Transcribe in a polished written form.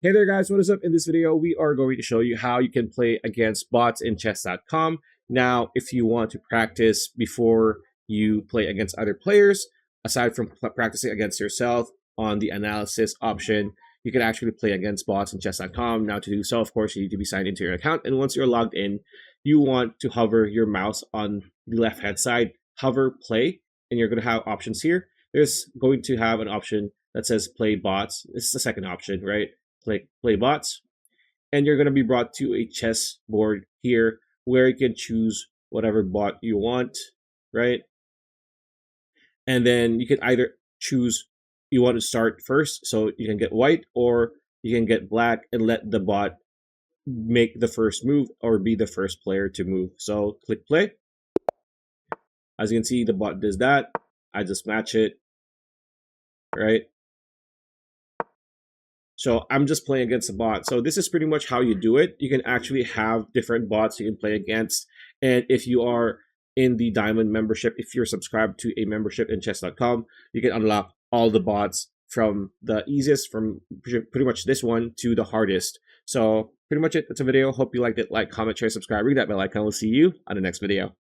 Hey there guys, what is up? In this video, we are going to show you how you can play against bots in chess.com. Now, if you want to practice before you play against other players, aside from practicing against yourself on the analysis option, you can actually play against bots in chess.com. Now, to do so, of course, you need to be signed into your account. And once you're logged in, you want to hover your mouse on the left-hand side, hover play, and you're going to have options here. There's going to have an option that says play bots. This is the second option, right? Click play bots, and you're going to be brought to a chess board here where you can choose whatever bot you want, right? And then you can either choose you want to start first, so you can get white, or you can get black and let the bot make the first move or be the first player to move. So click play. As you can see, the bot does that. I just match it, right? So I'm just playing against a bot. So this is pretty much how you do it. You can actually have different bots you can play against. And if you are in the Diamond membership, if you're subscribed to a membership in chess.com, you can unlock all the bots from the easiest, from pretty much this one to the hardest. So pretty much it. That's a video. Hope you liked it. Like, comment, share, subscribe, ring that bell icon. We'll see you on the next video.